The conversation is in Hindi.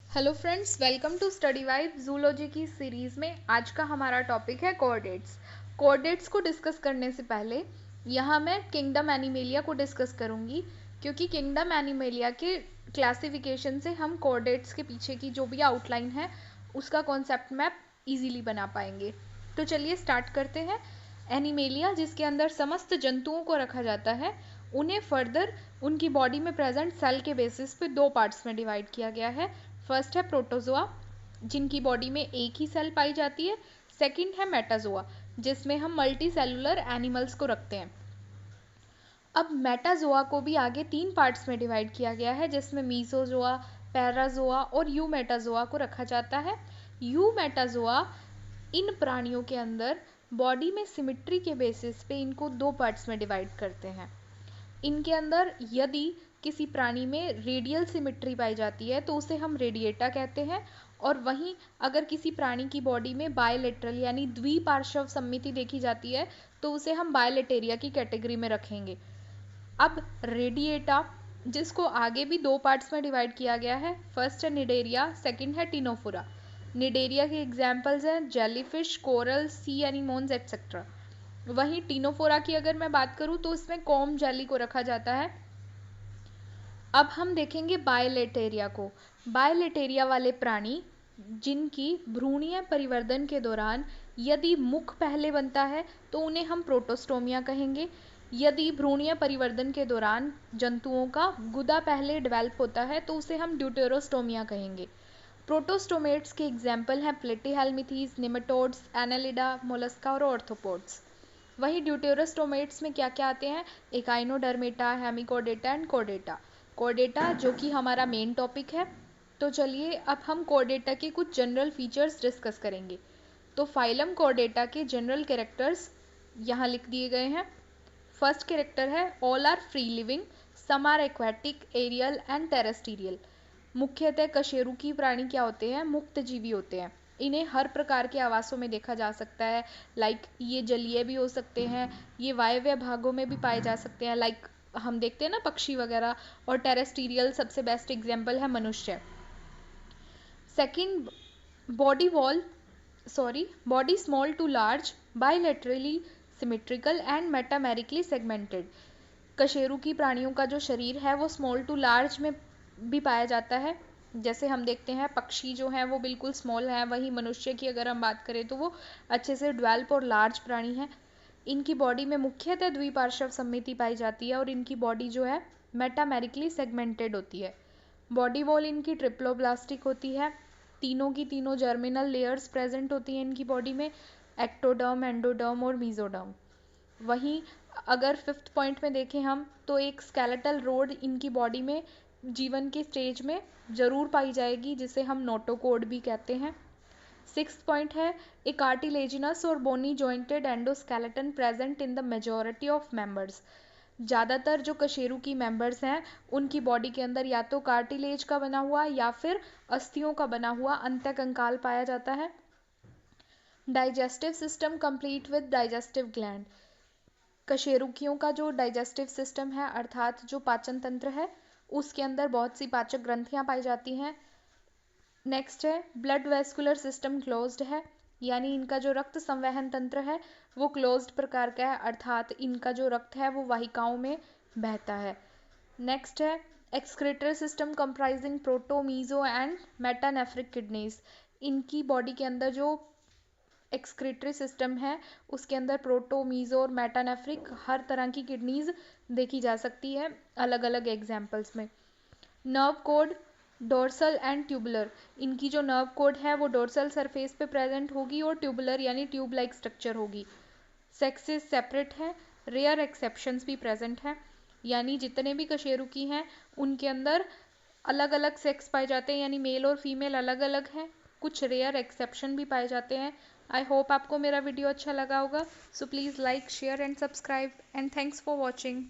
Hello friends, welcome to study vibe zoology की सीरीज़ में। आज का हमारा टॉपिक है कोऑर्डिनेट्स। कोऑर्डिनेट्स को डिस्कस करने से पहले यहाँ मैं किंगडम एनिमेलिया को डिस्कस करूँगी, क्योंकि किंगडम एनिमेलिया के क्लासिफिकेशन से हम कोऑर्डिनेट्स के पीछे की जो भी आउटलाइन है उसका कॉन्सेप्ट मैप इजीली बना पाएंगे। तो चलिए स्टार्ट करते हैं। एनिमेलिया, जिसके अंदर समस्त जंतुओं को रखा जाता है, उन्हें फर्दर उनकी बॉडी में प्रेजेंट सेल के बेसिस पे दो पार्ट्स में डिवाइड किया गया है। फर्स्ट है प्रोटोजोआ, जिनकी बॉडी में एक ही सेल पाई जाती है। सेकंड है मेटाजोआ, जिसमें हम मल्टी सेलुलर एनिमल्स को रखते हैं। अब मेटाजोआ को भी आगे तीन पार्ट्स में डिवाइड किया गया है, जिसमें मीसोजोआ, पैराजोआ और यूमेटाजोआ को रखा जाता है। यूमेटाजोआ इन प्राणियों के अंदर बॉडी में सिमिट्री के बेसिस पे इनको दो पार्ट्स में डिवाइड करते हैं। इनके अंदर यदि किसी प्राणी में रेडियल सिमिट्री पाई जाती है तो उसे हम रेडिएटा कहते हैं, और वहीं अगर किसी प्राणी की बॉडी में बायलेटरल यानी द्विपार्श्व सममिति देखी जाती है तो उसे हम बायलेटेरिया की कैटेगरी में रखेंगे। अब रेडिएटा, जिसको आगे भी दो पार्ट्स में डिवाइड किया गया है, फर्स्ट है निडेरिया, सेकंड है टिनोफोरा। निडेरिया के एग्जाम्पल्स हैं जेलीफिश, कोरल, सी एनिमोन्स एक्सेट्रा। वहीं टिनोफोरा की अगर मैं बात करूं तो इसमें कॉम जेली को रखा जाता है। अब हम देखेंगे बायलेटेरिया को। बायलेटेरिया वाले प्राणी जिनकी भ्रूणीय परिवर्धन के दौरान यदि मुख पहले बनता है तो उन्हें हम प्रोटोस्टोमिया कहेंगे। यदि भ्रूणीय परिवर्धन के दौरान जंतुओं का गुदा पहले डेवलप होता है तो उसे हम ड्यूटेरोस्टोमिया कहेंगे। प्रोटोस्टोमेट्स के एग्जाम्पल हैं प्लेटीहेल्मिथीज, निमेटोड्स, एनालिडा, मोलस्का और ऑर्थ्रोपोड्स। वहीं ड्यूटेरोस्टोमेट्स में क्या क्या आते हैं? Echinodermata, hemichordata and Chordata. Chordata जो कि हमारा मेन टॉपिक है। तो चलिए अब हम कोर्डेटा के कुछ जनरल फीचर्स डिस्कस करेंगे। तो फाइलम कोर्डेटा के जनरल कैरेक्टर्स यहाँ लिख दिए गए हैं। फर्स्ट कैरेक्टर है all are free living, some are aquatic, aerial and terrestrial. मुख्यतः कशेरुकी प्राणी क्या होते हैं? मुक्त जीवी होते हैं। इन्हें हर प्रकार के आवासों में देखा जा सकता है। लाइक ये जलीय भी हो सकते हैं, ये वायव्य भागों में भी पाए जा सकते हैं, लाइक हम देखते हैं ना पक्षी वगैरह। और टेरेस्ट्रियल सबसे बेस्ट एग्जाम्पल है मनुष्य। Second, body wall body small to large, bilaterally symmetrical and metamerically segmented. कशेरुकी प्राणियों का जो शरीर है वो स्मॉल टू लार्ज में भी पाया जाता है। जैसे हम देखते हैं पक्षी जो हैं वो बिल्कुल स्मॉल हैं, वहीं मनुष्य की अगर हम बात करें तो वो अच्छे से डेवलप और लार्ज प्राणी हैं। इनकी बॉडी में मुख्यतः द्विपार्श्व सममिति पाई जाती है और इनकी बॉडी जो है मेटामेरिकली सेगमेंटेड होती है। बॉडी वॉल इनकी ट्रिप्लोब्लास्टिक होती है। तीनों की तीनों जर्मिनल लेयर्स प्रेजेंट होती हैं इनकी बॉडी में, एक्टोडर्म, एंडोडर्म और मीजोडर्म। वहीं अगर फिफ्थ पॉइंट में देखें हम तो एक स्केलेटल रोड इनकी बॉडी में जीवन के स्टेज में जरूर पाई जाएगी, जिसे हम नोटोकोड भी कहते हैं। सिक्स्थ पॉइंट है ए कार्टिलेजिनस और bony jointed endoskeleton present in the majority of members. ज़्यादातर जो कशेरुकी मेंबर्स हैं उनकी बॉडी के अंदर या तो कार्टिलेज का बना हुआ या फिर अस्थियों का बना हुआ अंतःकंकाल पाया जाता है। Digestive system complete with digestive gland. कशेरुकियों का जो डाइजेस्टिव सिस्टम है अर्थात जो पाचन तंत्र है उसके अंदर बहुत सी पाचक ग्रंथियां पाई जाती हैं। नेक्स्ट है ब्लड वेस्कुलर सिस्टम क्लोज्ड है, यानी इनका जो रक्त संवहन तंत्र है वो क्लोज्ड प्रकार का है, अर्थात इनका जो रक्त है वो वाहिकाओं में बहता है। नेक्स्ट है excretory system comprising proto, meso and metanephric kidneys. इनकी बॉडी के अंदर जो एक्सक्रीटरी सिस्टम है उसके अंदर प्रोटो, मीजो और मेटानेफ्रिक हर तरह की किडनीज देखी जा सकती है अलग अलग एग्जाम्पल्स में। Nerve code dorsal and tubular. इनकी जो नर्व कोड है वो डोर्सल सरफेस पे प्रेजेंट होगी और ट्यूबुलर यानी ट्यूब लाइक स्ट्रक्चर होगी। सेक्सेस सेपरेट है, रेयर एक्सेप्शंस भी प्रेजेंट हैं, यानी जितने भी कशेरुकी हैं उनके अंदर अलग अलग सेक्स पाए जाते हैं, यानी मेल और फीमेल अलग अलग हैं। कुछ रेयर एक्सेप्शन भी पाए जाते हैं। आई होप आपको मेरा वीडियो अच्छा लगा होगा। So please like, share and subscribe and thanks for watching.